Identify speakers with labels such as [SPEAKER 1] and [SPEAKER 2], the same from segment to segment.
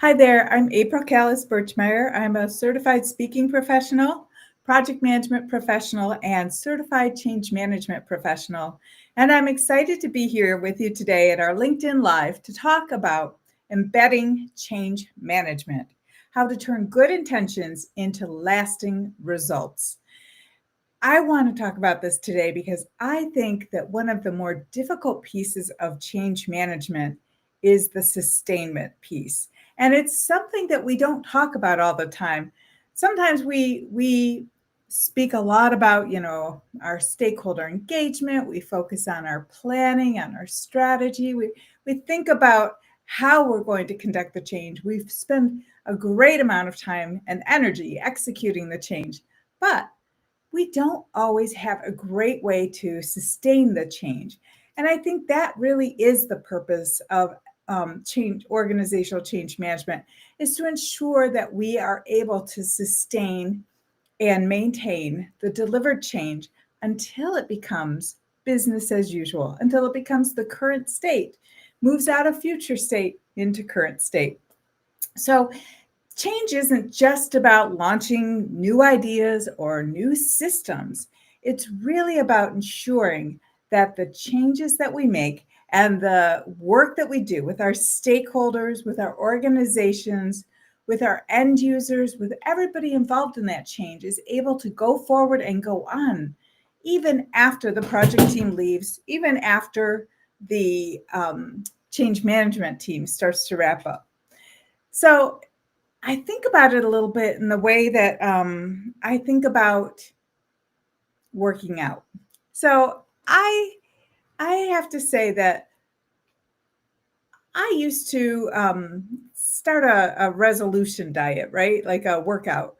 [SPEAKER 1] Hi there, I'm April Callis-Birchmeier. I'm a certified speaking professional, project management professional, and certified change management professional. And I'm excited to be here with you today at our LinkedIn Live to talk about embedding change management, how to turn good intentions into lasting results. I want to talk about this today because I think that one of the more difficult pieces of change management is the sustainment piece. And it's something that we don't talk about all the time. Sometimes we speak a lot about, our stakeholder engagement, we focus on our planning, on our strategy. We think about how we're going to conduct the change. We've spent a great amount of time and energy executing the change. But we don't always have a great way to sustain the change. And I think that really is the purpose of organizational change management, is to ensure that we are able to sustain and maintain the delivered change until it becomes business as usual, until it becomes the current state, moves out of future state into current state. So change isn't just about launching new ideas or new systems. It's really about ensuring that the changes that we make and the work that we do with our stakeholders, with our organizations, with our end users, with everybody involved in that change is able to go forward and go on, even after the project team leaves, even after the change management team starts to wrap up. So I think about it a little bit in the way that I think about working out. So I have to say that I used to start a resolution diet, right? Like a workout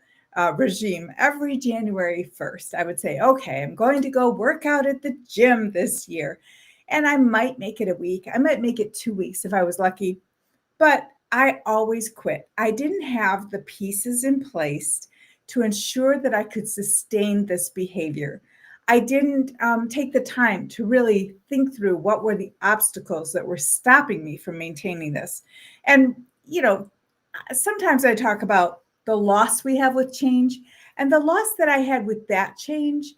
[SPEAKER 1] regime every January 1st. I would say, okay, I'm going to go work out at the gym this year. And I might make it a week. I might make it 2 weeks if I was lucky. But I always quit. I didn't have the pieces in place to ensure that I could sustain this behavior. I didn't take the time to really think through what were the obstacles that were stopping me from maintaining this. And, sometimes I talk about the loss we have with change. And the loss that I had with that change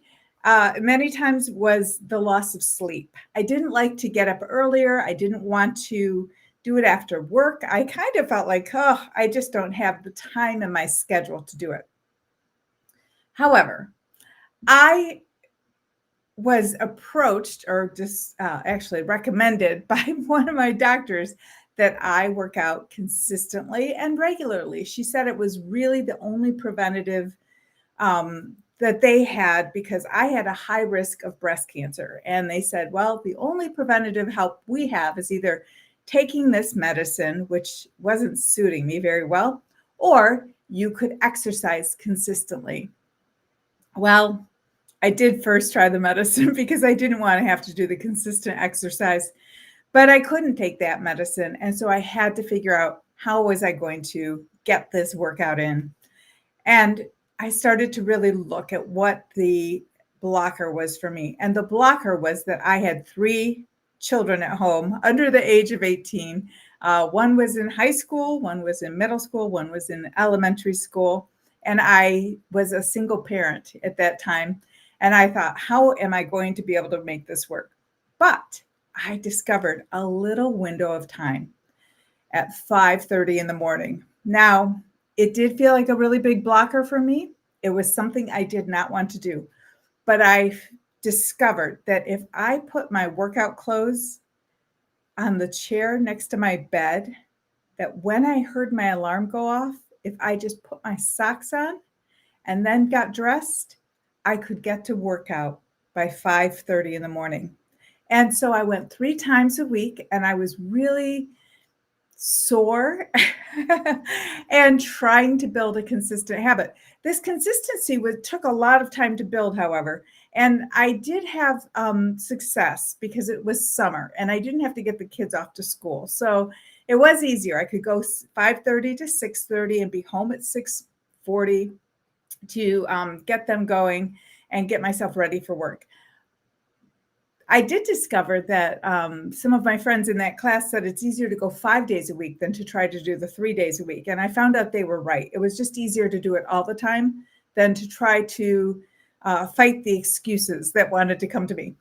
[SPEAKER 1] many times was the loss of sleep. I didn't like to get up earlier. I didn't want to do it after work. I kind of felt like, oh, I just don't have the time in my schedule to do it. However, I was approached or just actually recommended by one of my doctors that I work out consistently and regularly. She said it was really the only preventative that they had because I had a high risk of breast cancer. And they said, well, the only preventative help we have is either taking this medicine, which wasn't suiting me very well, or you could exercise consistently. Well, I did first try the medicine because I didn't want to have to do the consistent exercise, but I couldn't take that medicine. And so I had to figure out how was I going to get this workout in. And I started to really look at what the blocker was for me. And the blocker was that I had 3 children at home under the age of 18. One was in high school, one was in middle school, one was in elementary school. And I was a single parent at that time. And I thought, how am I going to be able to make this work? But I discovered a little window of time at 5:30 in the morning. Now, it did feel like a really big blocker for me. It was something I did not want to do. But I discovered that if I put my workout clothes on the chair next to my bed, that when I heard my alarm go off, if I just put my socks on and then got dressed, I could get to workout by 5:30 in the morning. And so I went 3 times a week and I was really sore and trying to build a consistent habit. This consistency took a lot of time to build, however, and I did have success because it was summer and I didn't have to get the kids off to school. So it was easier. I could go 5:30 to 6:30 and be home at 6:40 to get them going and get myself ready for work. I did discover that some of my friends in that class said it's easier to go 5 days a week than to try to do the 3 days a week. And I found out they were right. It was just easier to do it all the time than to try to fight the excuses that wanted to come to me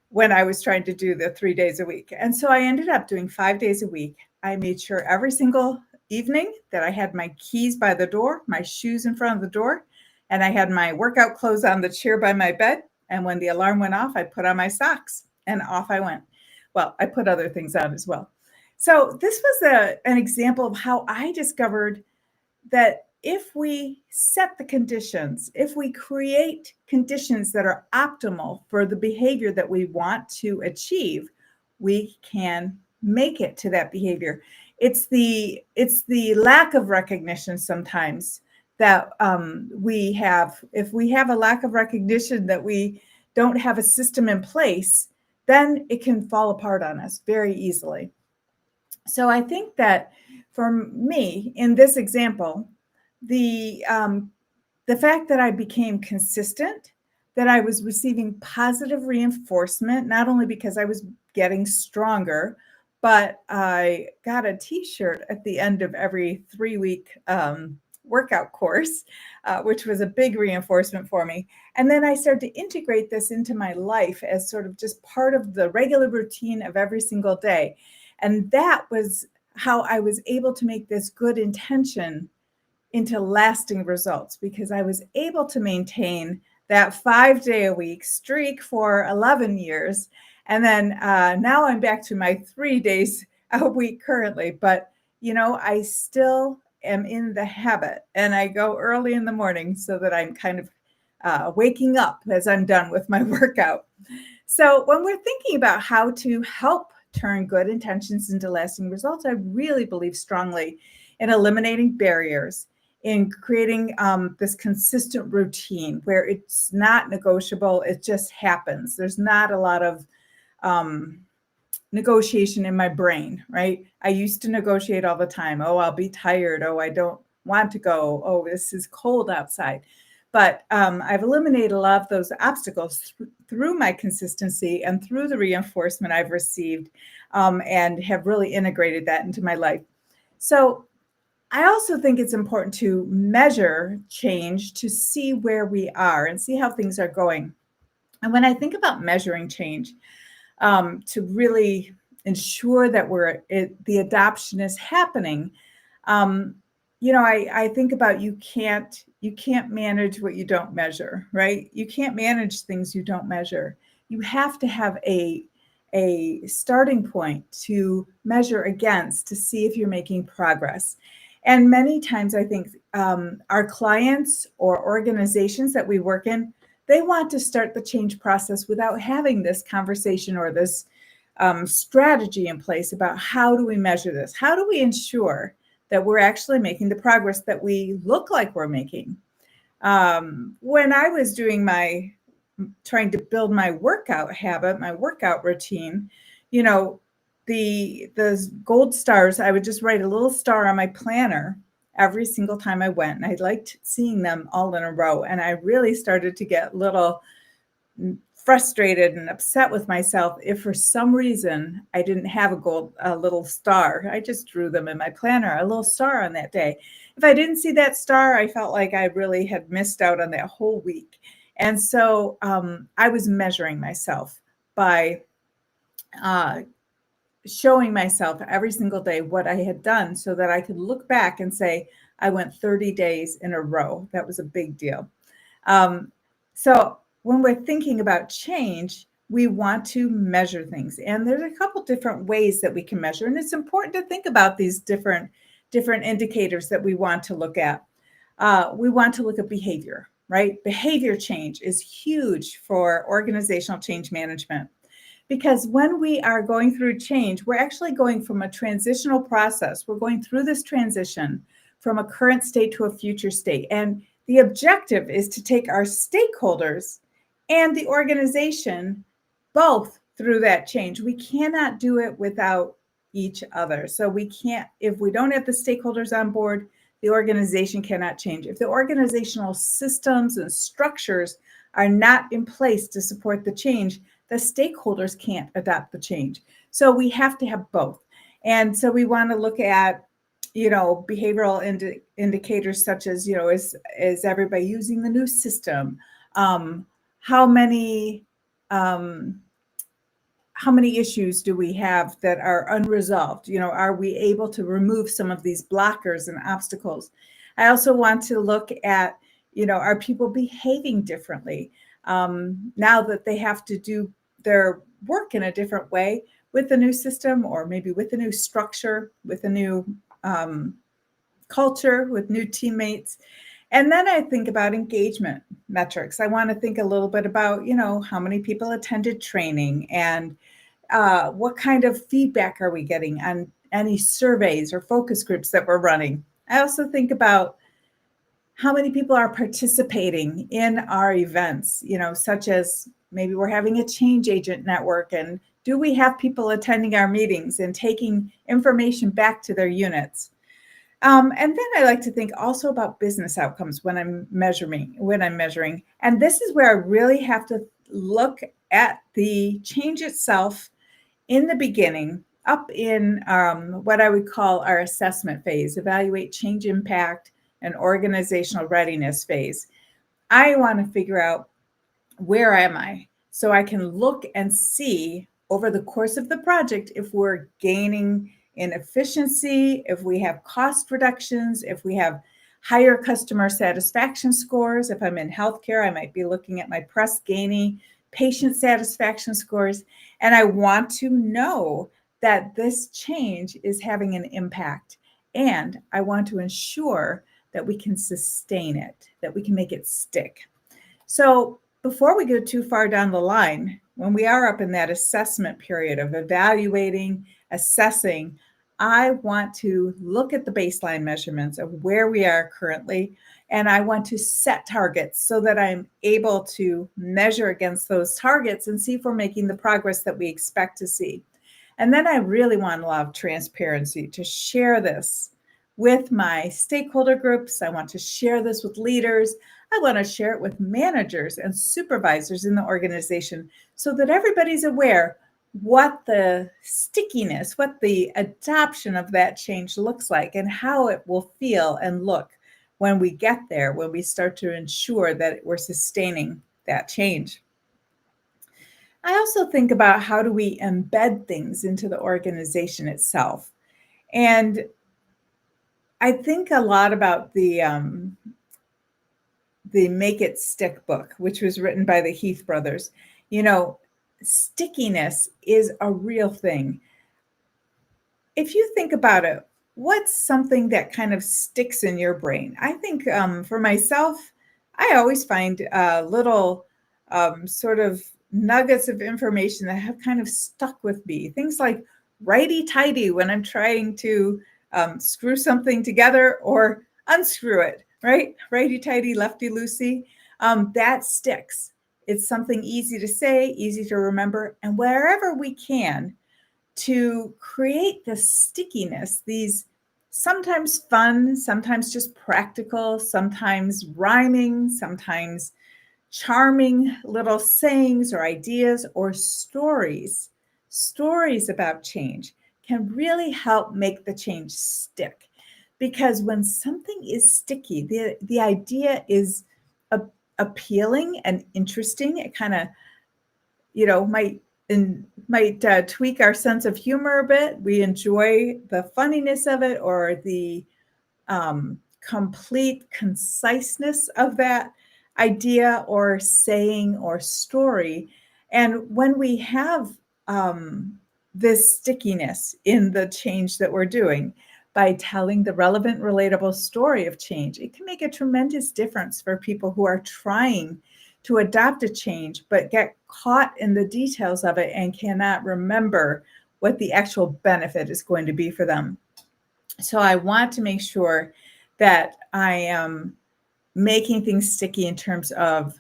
[SPEAKER 1] when I was trying to do the 3 days a week. And so I ended up doing 5 days a week. I made sure every single evening that I had my keys by the door, my shoes in front of the door, and I had my workout clothes on the chair by my bed. And when the alarm went off, I put on my socks and off I went. Well, I put other things on as well. So this was an example of how I discovered that if we set the conditions, if we create conditions that are optimal for the behavior that we want to achieve, we can make it to that behavior. It's the lack of recognition sometimes that we have. If we have a lack of recognition that we don't have a system in place, then it can fall apart on us very easily. So I think that for me, in this example, the fact that I became consistent, that I was receiving positive reinforcement, not only because I was getting stronger, but I got a T-shirt at the end of every 3-week workout course, which was a big reinforcement for me. And then I started to integrate this into my life as sort of just part of the regular routine of every single day. And that was how I was able to make this good intention into lasting results, because I was able to maintain that 5-day-a-week streak for 11 years. And then now I'm back to my 3 days a week currently. But, I still am in the habit, and I go early in the morning so that I'm kind of waking up as I'm done with my workout. So when we're thinking about how to help turn good intentions into lasting results, I really believe strongly in eliminating barriers, in creating this consistent routine where it's not negotiable, it just happens. There's not a lot of negotiation in my brain, right? I used to negotiate all the time. Oh, I'll be tired. Oh, I don't want to go. Oh, this is cold outside. But I've eliminated a lot of those obstacles through my consistency and through the reinforcement I've received, and have really integrated that into my life. So I also think it's important to measure change to see where we are and see how things are going. And when I think about measuring change, to really ensure that the adoption is happening, I think about you can't manage what you don't measure, right? You can't manage things you don't measure. You have to have a starting point to measure against to see if you're making progress. And many times I think our clients or organizations that we work in, they want to start the change process without having this conversation or this strategy in place about how do we measure this? How do we ensure that we're actually making the progress that we look like we're making? When I was trying to build my workout habit, my workout routine, the gold stars, I would just write a little star on my planner every single time I went. And I liked seeing them all in a row. And I really started to get a little frustrated and upset with myself if for some reason I didn't have a little star. I just drew them in my planner, a little star on that day. If I didn't see that star, I felt like I really had missed out on that whole week. And so I was measuring myself by showing myself every single day what I had done so that I could look back and say, I went 30 days in a row. That was a big deal. So when we're thinking about change, we want to measure things. And there's a couple different ways that we can measure. And it's important to think about these different indicators that we want to look at. We want to look at behavior, right? Behavior change is huge for organizational change management. Because when we are going through change, we're actually going from a transitional process. We're going through this transition from a current state to a future state. And the objective is to take our stakeholders and the organization both through that change. We cannot do it without each other. So we can't, if we don't have the stakeholders on board, the organization cannot change. If the organizational systems and structures are not in place to support the change, the stakeholders can't adopt the change. So we have to have both. And so we want to look at, behavioral indicators such as, is everybody using the new system? How many um, how many issues do we have that are unresolved? Are we able to remove some of these blockers and obstacles? I also want to look at, are people behaving differently now that they have to do their work in a different way with the new system, or maybe with a new structure, with a new culture, with new teammates. And then I think about engagement metrics. I want to think a little bit about, how many people attended training, and what kind of feedback are we getting on any surveys or focus groups that we're running. I also think about how many people are participating in our events, such as maybe we're having a change agent network, and do we have people attending our meetings and taking information back to their units? And then I like to think also about business outcomes when I'm measuring. And this is where I really have to look at the change itself in the beginning, up in what I would call our assessment phase, evaluate change impact and organizational readiness phase. I want to figure out, where am I? So I can look and see over the course of the project if we're gaining in efficiency, if we have cost reductions, if we have higher customer satisfaction scores. If I'm in healthcare, I might be looking at my Press Ganey patient satisfaction scores. And I want to know that this change is having an impact. And I want to ensure that we can sustain it, that we can make it stick. So before we go too far down the line, when we are up in that assessment period of evaluating, assessing, I want to look at the baseline measurements of where we are currently, and I want to set targets so that I'm able to measure against those targets and see if we're making the progress that we expect to see. And then I really want a lot of transparency to share this with my stakeholder groups. I want to share this with leaders. I want to share it with managers and supervisors in the organization so that everybody's aware what the stickiness, what the adoption of that change looks like, and how it will feel and look when we get there, when we start to ensure that we're sustaining that change. I also think about, how do we embed things into the organization itself? And I think a lot about the Make It Stick book, which was written by the Heath brothers. Stickiness is a real thing. If you think about it, what's something that kind of sticks in your brain? I think for myself, I always find little sort of nuggets of information that have kind of stuck with me. Things like righty-tighty when I'm trying to screw something together or unscrew it, right? Righty-tighty, lefty-loosey. That sticks. It's something easy to say, easy to remember, and wherever we can, to create this stickiness, these sometimes fun, sometimes just practical, sometimes rhyming, sometimes charming little sayings or ideas or stories about change can really help make the change stick. Because when something is sticky, the idea is appealing and interesting. It kind of, might tweak our sense of humor a bit. We enjoy the funniness of it, or the complete conciseness of that idea or saying or story. And when we have this stickiness in the change that we're doing, by telling the relevant, relatable story of change, it can make a tremendous difference for people who are trying to adopt a change, but get caught in the details of it and cannot remember what the actual benefit is going to be for them. So I want to make sure that I am making things sticky in terms of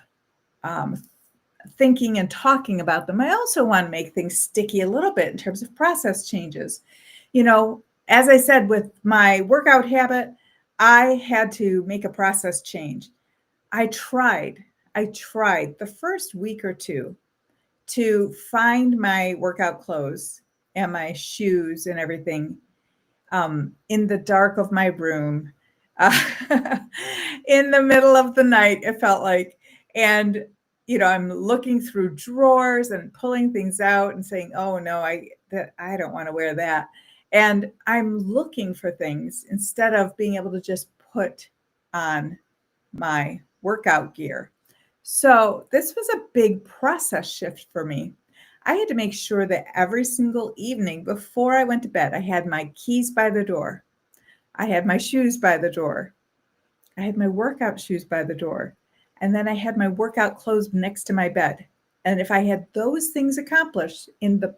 [SPEAKER 1] thinking and talking about them. I also want to make things sticky a little bit in terms of process changes. As I said, with my workout habit, I had to make a process change. I tried the first week or two to find my workout clothes and my shoes and everything in the dark of my room, in the middle of the night, it felt like. And, I'm looking through drawers and pulling things out and saying, oh no, I don't want to wear that. And I'm looking for things instead of being able to just put on my workout gear. So this was a big process shift for me. I had to make sure that every single evening before I went to bed, I had my keys by the door. I had my shoes by the door. I had my workout shoes by the door. And then I had my workout clothes next to my bed. And if I had those things accomplished in the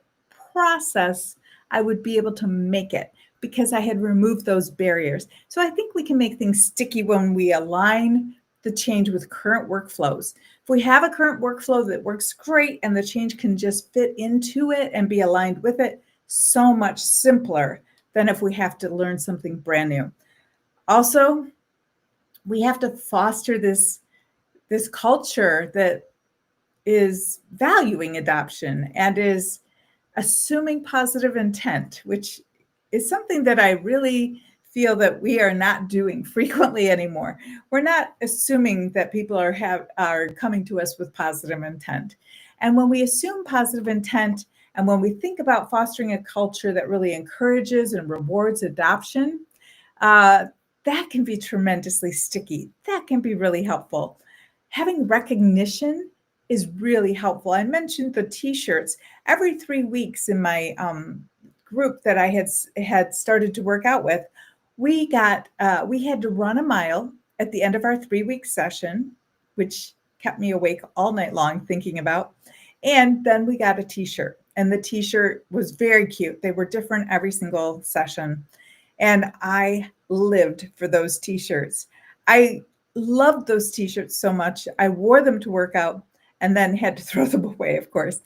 [SPEAKER 1] process, I would be able to make it because I had removed those barriers. So I think we can make things sticky when we align the change with current workflows. If we have a current workflow that works great and the change can just fit into it and be aligned with it, so much simpler than if we have to learn something brand new. Also, we have to foster this culture that is valuing adoption and is assuming positive intent, which is something that I really feel that we are not doing frequently anymore. We're not assuming that people are coming to us with positive intent. And when we assume positive intent, and when we think about fostering a culture that really encourages and rewards adoption, that can be tremendously sticky. That can be really helpful. Having recognition is really helpful. I mentioned the t-shirts. Every 3 weeks in my group that I had started to work out with, we had to run a mile at the end of our 3-week session, which kept me awake all night long thinking about. And then we got a t-shirt, and the t-shirt was very cute. They were different every single session. And I lived for those t-shirts. I loved those t-shirts so much. I wore them to work out and then had to throw them away, of course.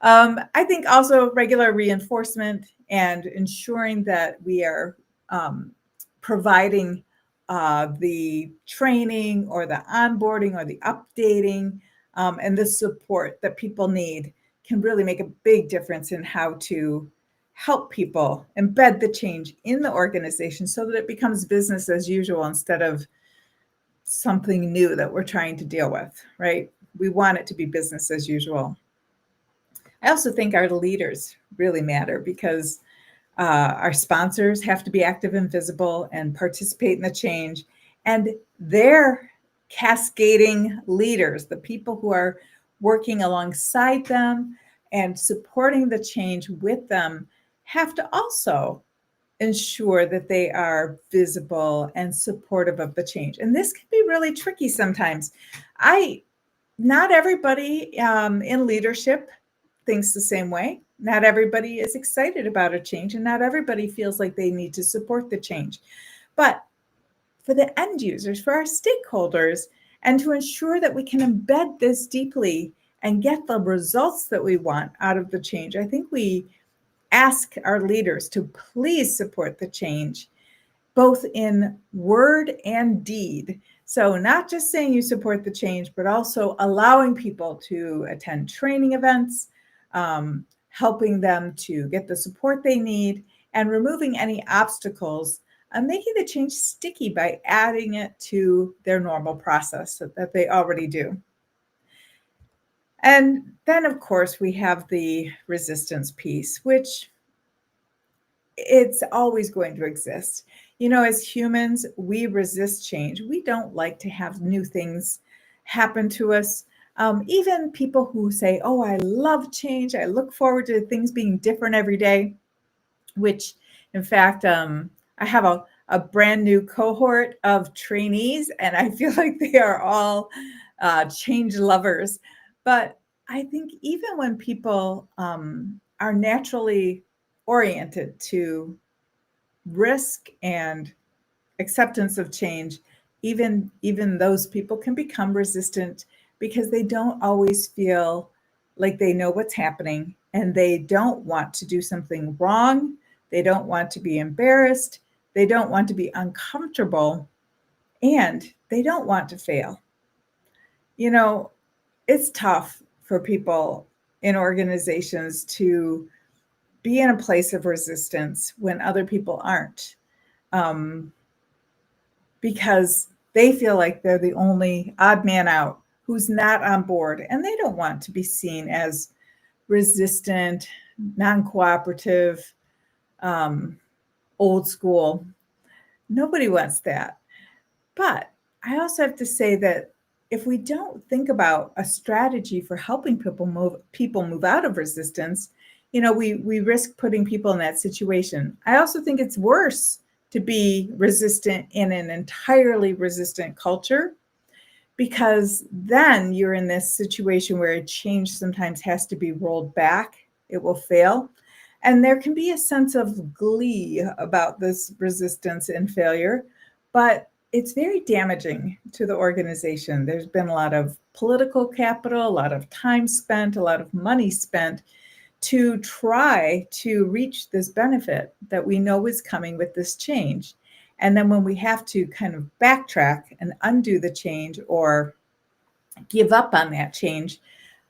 [SPEAKER 1] I think also regular reinforcement and ensuring that we are providing the training or the onboarding or the updating and the support that people need can really make a big difference in how to help people embed the change in the organization so that it becomes business as usual instead of something new that we're trying to deal with, right? We want it to be business as usual. I also think our leaders really matter because our sponsors have to be active and visible and participate in the change. And their cascading leaders, the people who are working alongside them and supporting the change with them, have to also ensure that they are visible and supportive of the change. And this can be really tricky sometimes. Not everybody in leadership thinks the same way. Not everybody is excited about a change, and not everybody feels like they need to support the change. But for the end users, for our stakeholders, and to ensure that we can embed this deeply and get the results that we want out of the change, I think we ask our leaders to please support the change, both in word and deed. So not just saying you support the change, but also allowing people to attend training events, helping them to get the support they need, and removing any obstacles, and making the change sticky by adding it to their normal process that they already do. And then, of course, we have the resistance piece, which it's always going to exist. As humans, we resist change. We don't like to have new things happen to us. Even people who say, oh, I love change. I look forward to things being different every day, which in fact, I have a brand new cohort of trainees, and I feel like they are all change lovers. But I think even when people are naturally oriented to risk and acceptance of change, even those people can become resistant because they don't always feel like they know what's happening, and they don't want to do something wrong. They don't want to be embarrassed. They don't want to be uncomfortable, and they don't want to fail. It's tough for people in organizations to be in a place of resistance when other people aren't, because they feel like they're the only odd man out who's not on board, and they don't want to be seen as resistant, non-cooperative, old school. Nobody wants that. But I also have to say that if we don't think about a strategy for helping people move out of resistance, we risk putting people in that situation. I also think it's worse to be resistant in an entirely resistant culture, because then you're in this situation where a change sometimes has to be rolled back. It will fail. And there can be a sense of glee about this resistance and failure, but it's very damaging to the organization. There's been a lot of political capital, a lot of time spent, a lot of money spent to try to reach this benefit that we know is coming with this change. And then when we have to kind of backtrack and undo the change or give up on that change,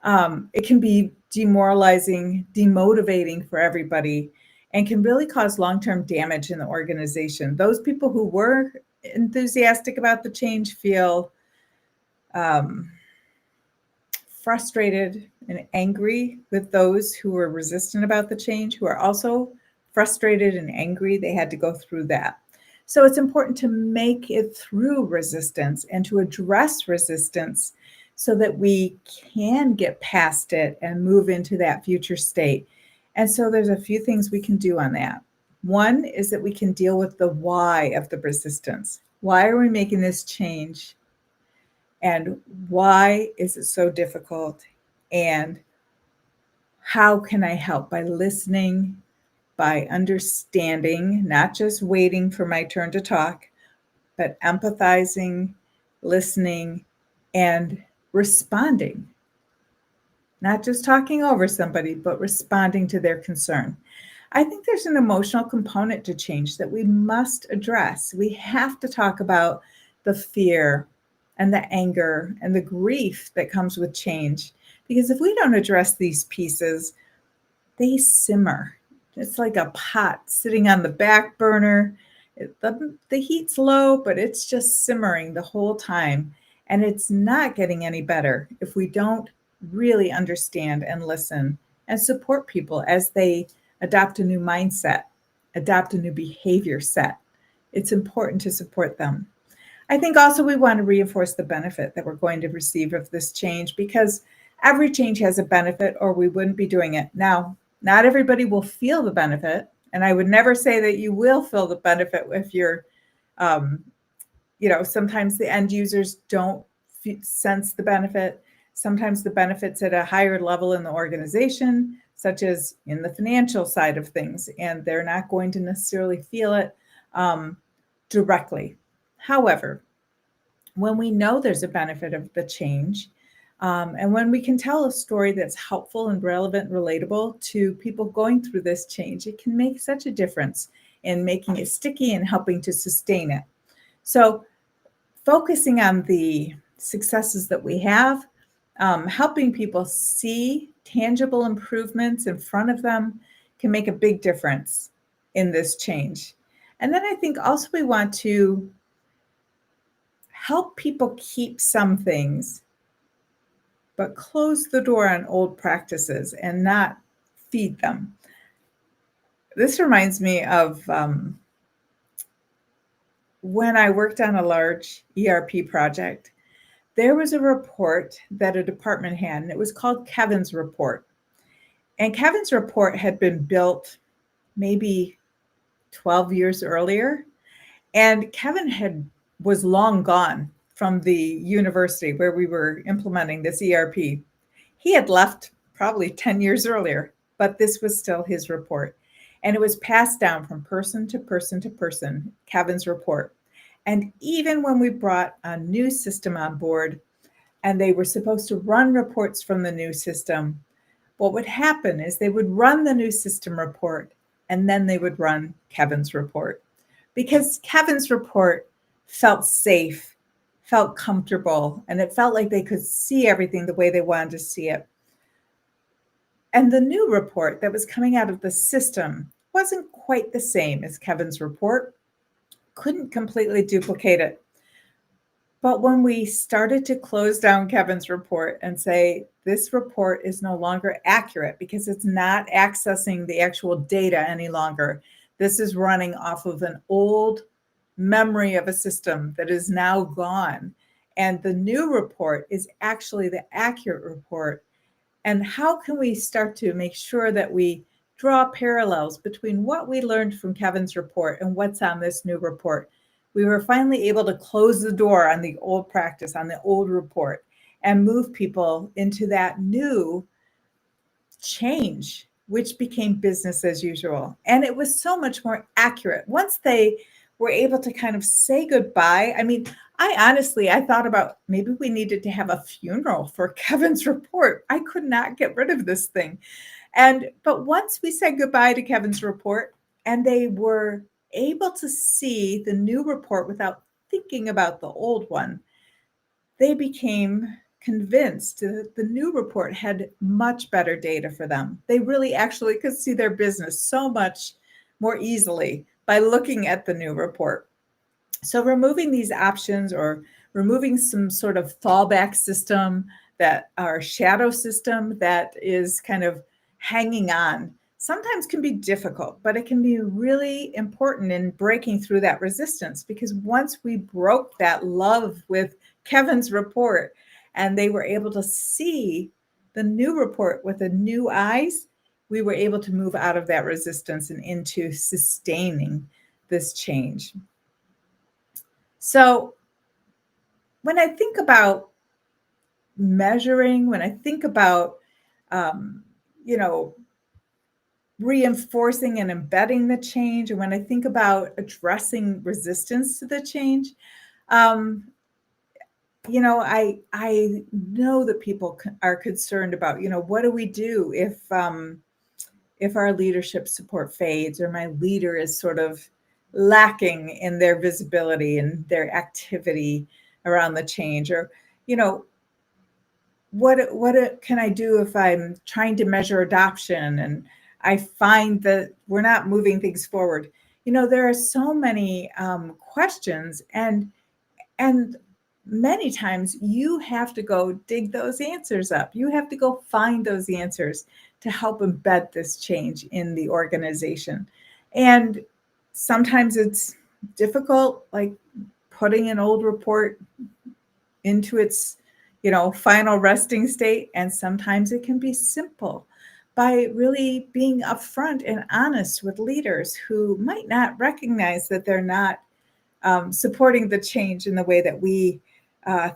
[SPEAKER 1] it can be demoralizing, demotivating for everybody, and can really cause long-term damage in the organization. Those people who were enthusiastic about the change feel frustrated and angry with those who were resistant about the change, who are also frustrated and angry they had to go through that. So it's important to make it through resistance and to address resistance so that we can get past it and move into that future state. And so there's a few things we can do on that. One is that we can deal with the why of the resistance. Why are we making this change? And why is it so difficult? And how can I help? By listening, by understanding, not just waiting for my turn to talk, but empathizing, listening, and responding. Not just talking over somebody, but responding to their concern. I think there's an emotional component to change that we must address. We have to talk about the fear and the anger and the grief that comes with change. Because if we don't address these pieces, they simmer. It's like a pot sitting on the back burner. The heat's low, but it's just simmering the whole time. And it's not getting any better if we don't really understand and listen and support people as they adopt a new mindset, adopt a new behavior set. It's important to support them. I think also we want to reinforce the benefit that we're going to receive of this change, because every change has a benefit or we wouldn't be doing it. Now, not everybody will feel the benefit. And I would never say that you will feel the benefit if you're, sometimes the end users don't sense the benefit. Sometimes the benefit's at a higher level in the organization, such as in the financial side of things, and they're not going to necessarily feel it directly. However, when we know there's a benefit of the change, and when we can tell a story that's helpful and relevant, relatable to people going through this change, it can make such a difference in making it sticky and helping to sustain it. So focusing on the successes that we have, helping people see tangible improvements in front of them can make a big difference in this change. And then I think also we want to help people keep some things, but close the door on old practices and not feed them. This reminds me of when I worked on a large ERP project. There was a report that a department had, and it was called Kevin's report. And Kevin's report had been built maybe 12 years earlier. And Kevin was long gone from the university where we were implementing this ERP. He had left probably 10 years earlier, but this was still his report. And it was passed down from person to person to person, Kevin's report. And even when we brought a new system on board and they were supposed to run reports from the new system, what would happen is they would run the new system report and then they would run Kevin's report, because Kevin's report felt safe, felt comfortable, and it felt like they could see everything the way they wanted to see it. And the new report that was coming out of the system wasn't quite the same as Kevin's report, couldn't completely duplicate it. But when we started to close down Kevin's report and say, this report is no longer accurate because it's not accessing the actual data any longer, this is running off of an old memory of a system that is now gone. And the new report is actually the accurate report. And how can we start to make sure that we draw parallels between what we learned from Kevin's report and what's on this new report? We were finally able to close the door on the old practice, on the old report, and move people into that new change, which became business as usual. And it was so much more accurate. Once they were able to kind of say goodbye, I mean, I thought about maybe we needed to have a funeral for Kevin's report. I could not get rid of this thing. But once we said goodbye to Kevin's report and they were able to see the new report without thinking about the old one, they became convinced that the new report had much better data for them. They really actually could see their business so much more easily by looking at the new report. So removing these options or removing some sort of fallback system, that our shadow system that is kind of hanging on, sometimes can be difficult, but it can be really important in breaking through that resistance, because once we broke that love with Kevin's report and they were able to see the new report with the new eyes, we were able to move out of that resistance and into sustaining this change. So when I think about measuring, when I think about, reinforcing and embedding the change, and when I think about addressing resistance to the change, I know that people are concerned about, what do we do if our leadership support fades, or my leader is sort of lacking in their visibility and their activity around the change, or what can I do if I'm trying to measure adoption and I find that we're not moving things forward? There are so many questions, and many times you have to go dig those answers up. You have to go find those answers to help embed this change in the organization. And sometimes it's difficult, like putting an old report into its, final resting state. And sometimes it can be simple by really being upfront and honest with leaders who might not recognize that they're not supporting the change in the way that we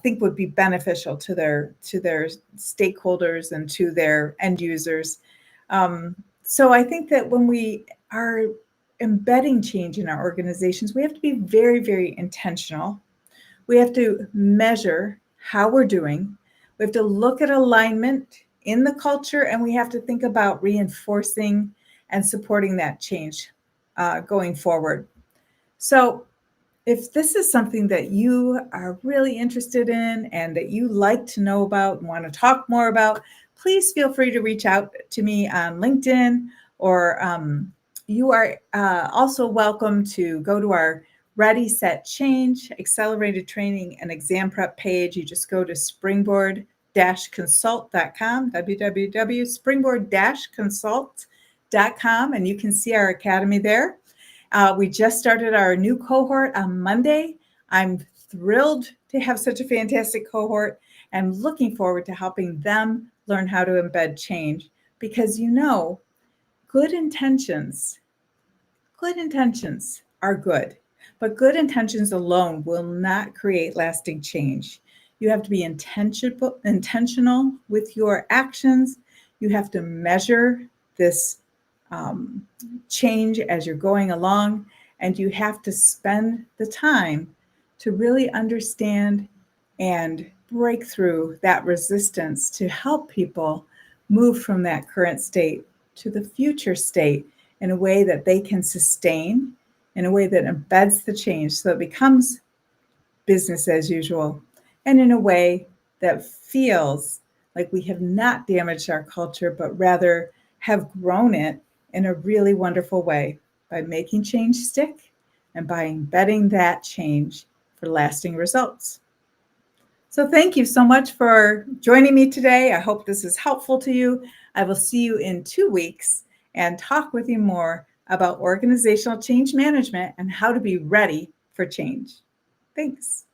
[SPEAKER 1] think would be beneficial to their stakeholders and to their end users. So I think that when we are embedding change in our organizations, we have to be very, very intentional. We have to measure how we're doing. We have to look at alignment in the culture, and we have to think about reinforcing and supporting that change going forward. So if this is something that you are really interested in and that you like to know about and want to talk more about, please feel free to reach out to me on LinkedIn, or you are also welcome to go to our Ready, Set, Change accelerated training and exam prep page. You just go to springboard-consult.com, www.springboard-consult.com, and you can see our academy there. We just started our new cohort on Monday. I'm thrilled to have such a fantastic cohort and looking forward to helping them learn how to embed change, because good intentions are good, but good intentions alone will not create lasting change. You have to be intentional with your actions. You have to measure this change as you're going along, and you have to spend the time to really understand and break through that resistance to help people move from that current state to the future state in a way that they can sustain, in a way that embeds the change so it becomes business as usual, and in a way that feels like we have not damaged our culture, but rather have grown it in a really wonderful way by making change stick and by embedding that change for lasting results. So thank you so much for joining me today. I hope this is helpful to you. I will see you in 2 weeks and talk with you more about organizational change management and how to be ready for change. Thanks.